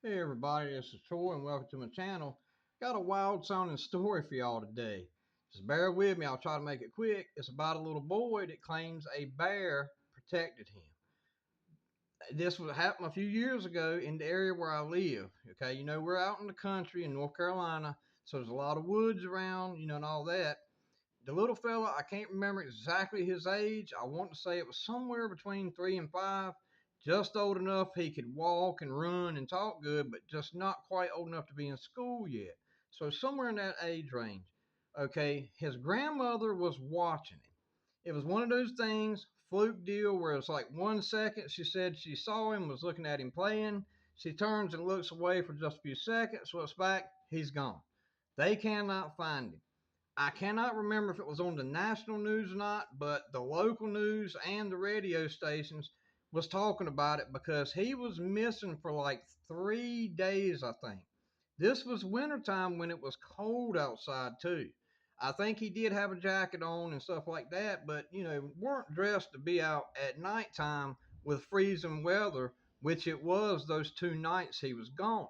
Hey everybody, this is Troy and welcome to my channel. Got a wild sounding story for y'all today. Just bear with me, I'll try to make it quick. It's about a little boy that claims a bear protected him. This was happened a few years ago in the area where I live. Okay, we're out in the country in North Carolina, so there's a lot of woods around, and all that. The little fella, I can't remember exactly his age. I want to say it was somewhere between 3 and 5, just old enough he could walk and run and talk good, but just not quite old enough to be in school yet. So somewhere in that age range. Okay, his grandmother was watching him. It was one of those things, fluke deal, where it's like 1 second she said she saw him, was looking at him playing. She turns and looks away for just a few seconds, looks back, he's gone. They cannot find him. I cannot remember if it was on the national news or not, but the local news and the radio stations was talking about it because he was missing for like 3 days, I think. This was wintertime when it was cold outside too. I think he did have a jacket on and stuff like that, but weren't dressed to be out at nighttime with freezing weather, which it was those 2 nights he was gone.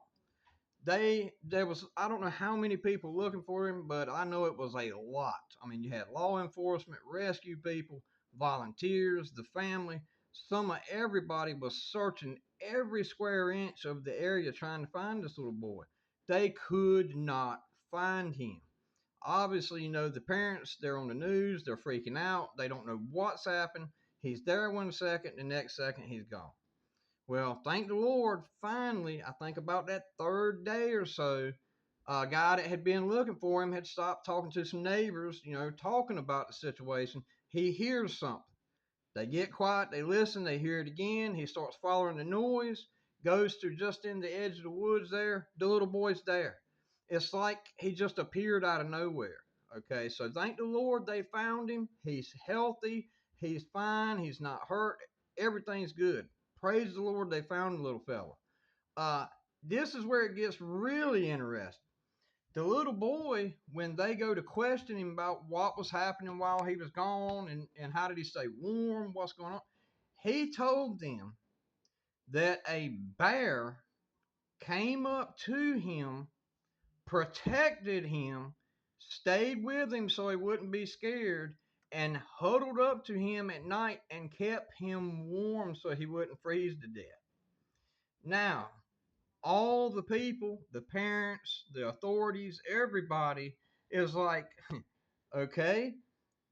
There was, I don't know how many people looking for him, but I know it was a lot. I mean, you had law enforcement, rescue people, volunteers, the family. Some of everybody was searching every square inch of the area trying to find this little boy. They could not find him. Obviously, the parents, they're on the news, they're freaking out, they don't know what's happened. He's there 1 second, the next second he's gone. Well, thank the Lord, finally, I think about that third day or so, a guy that had been looking for him had stopped talking to some neighbors, talking about the situation. He hears something. They get quiet, they listen, they hear it again. He starts following the noise, goes to just in the edge of the woods there. The little boy's there. It's like he just appeared out of nowhere. Okay, so thank the Lord they found him. He's healthy, he's fine, he's not hurt, everything's good. Praise the Lord they found the little fella. Uh, this is where it gets really interesting. The little boy, when they go to question him about what was happening while he was gone and how did he stay warm, what's going on, he told them that a bear came up to him, protected him, stayed with him so he wouldn't be scared, and huddled up to him at night and kept him warm so he wouldn't freeze to death. Now, all the people, the parents, the authorities, everybody is like, okay,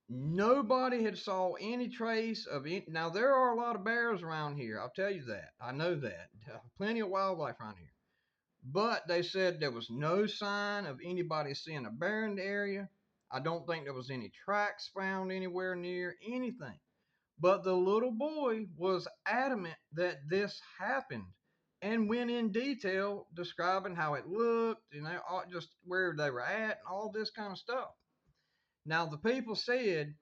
nobody had saw any trace of it. Now there are a lot of bears around here. I'll tell you that. I know that. Plenty of wildlife around here. But they said there was no sign of anybody seeing a bear in the area. I don't think there was any tracks found anywhere near anything. But the little boy was adamant that this happened and went in detail describing how it looked, just where they were at and all this kind of stuff. Now, the people said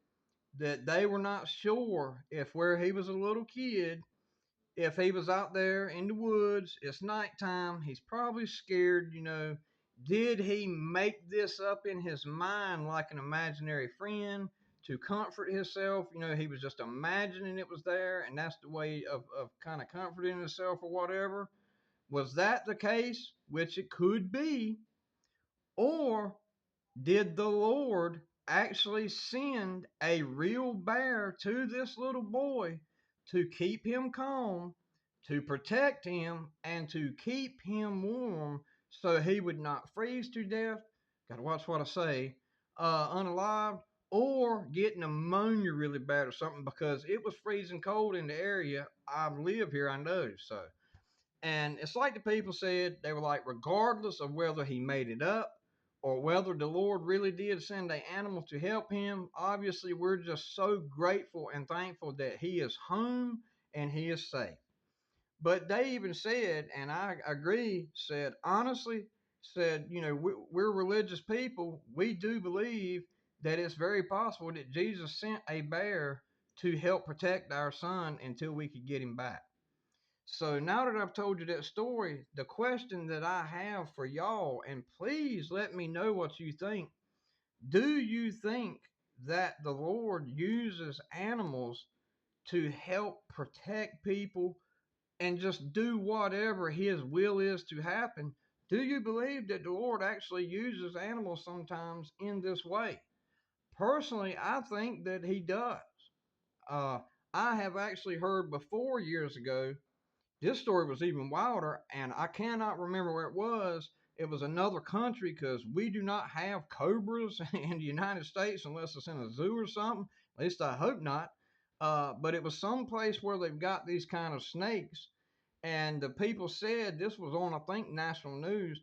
that they were not sure if where he was a little kid, if he was out there in the woods, it's nighttime, he's probably scared, Did he make this up in his mind like an imaginary friend to comfort himself? He was just imagining it was there, and that's the way of kind of comforting himself or whatever. Was that the case, which it could be? Or did the Lord actually send a real bear to this little boy to keep him calm, to protect him, and to keep him warm so he would not freeze to death? Gotta watch what I say, unalived, or get pneumonia really bad or something because it was freezing cold in the area. I live here, I know. So, and it's like the people said, they were like, regardless of whether he made it up or whether the Lord really did send an animal to help him, obviously we're just so grateful and thankful that he is home and he is safe. But they even said, and I agree, said, honestly, said, we're religious people. We do believe that it's very possible that Jesus sent a bear to help protect our son until we could get him back. So now that I've told you that story, the question that I have for y'all, and please let me know what you think. Do you think that the Lord uses animals to help protect people and just do whatever his will is to happen, do you believe that the Lord actually uses animals sometimes in this way? Personally, I think that he does. Uh, I have actually heard before years ago, this story was even wilder, and I cannot remember where it was. It was another country because we do not have cobras in the United States unless it's in a zoo or something. At least I hope not. But it was some place where they've got these kind of snakes, and the people said this was on, I think, national news.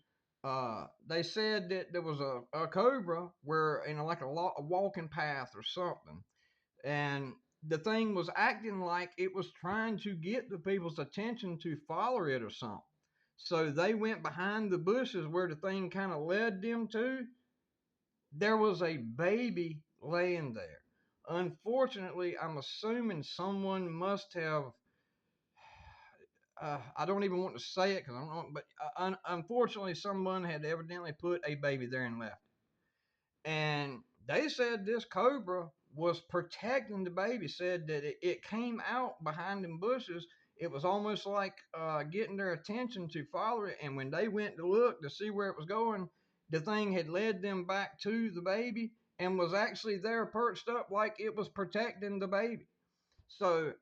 They said that there was a cobra where in like a walking path or something, and the thing was acting like it was trying to get the people's attention to follow it or something. So they went behind the bushes where the thing kind of led them to. There was a baby laying there. Unfortunately, I'm assuming someone must have. I don't even want to say it because I don't know, but unfortunately, someone had evidently put a baby there and left. And they said this cobra was protecting the baby, said that it came out behind them bushes. It was almost like getting their attention to follow it. And when they went to look to see where it was going, the thing had led them back to the baby and was actually there perched up like it was protecting the baby. So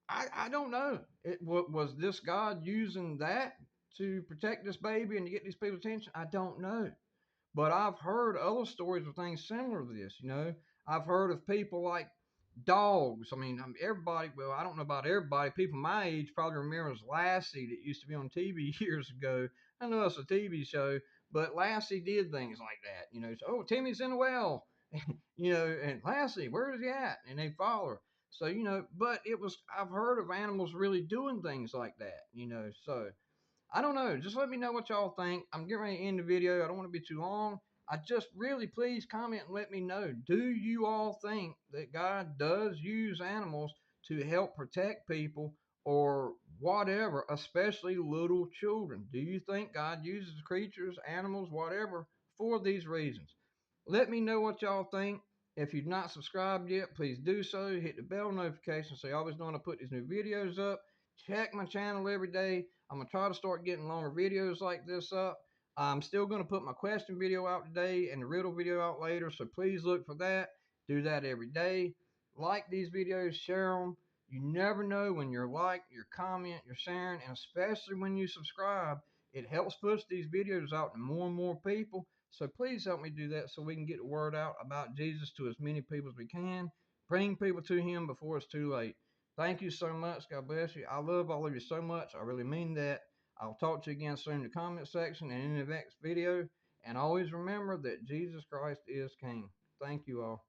I don't know. Was this God using that to protect this baby and to get these people's attention? I don't know. But I've heard other stories of things similar to this. I've heard of people like dogs. I mean, everybody, well, I don't know about everybody. People my age probably remembers Lassie that used to be on TV years ago. I know it's a TV show, but Lassie did things like that. So, oh, Timmy's in the well, and Lassie, where is he at? And they follow her. So, but I've heard of animals really doing things like that. So I don't know. Just let me know what y'all think. I'm getting ready to end the video. I don't want to be too long. I just really please comment and let me know. Do you all think that God does use animals to help protect people or whatever, especially little children? Do you think God uses creatures, animals, whatever, for these reasons? Let me know what y'all think. If you've not subscribed yet, please do so. Hit the bell notification so you always know when I put these new videos up. Check my channel every day. I'm going to try to start getting longer videos like this up. I'm still going to put my question video out today and the riddle video out later, so please look for that. Do that every day. Like these videos, share them. You never know when you're like, your comment, you're sharing, and especially when you subscribe, it helps push these videos out to more and more people. So please help me do that so we can get the word out about Jesus to as many people as we can. Bring people to him before it's too late. Thank you so much. God bless you. I love all of you so much. I really mean that. I'll talk to you again soon in the comment section and in the next video. And always remember that Jesus Christ is King. Thank you all.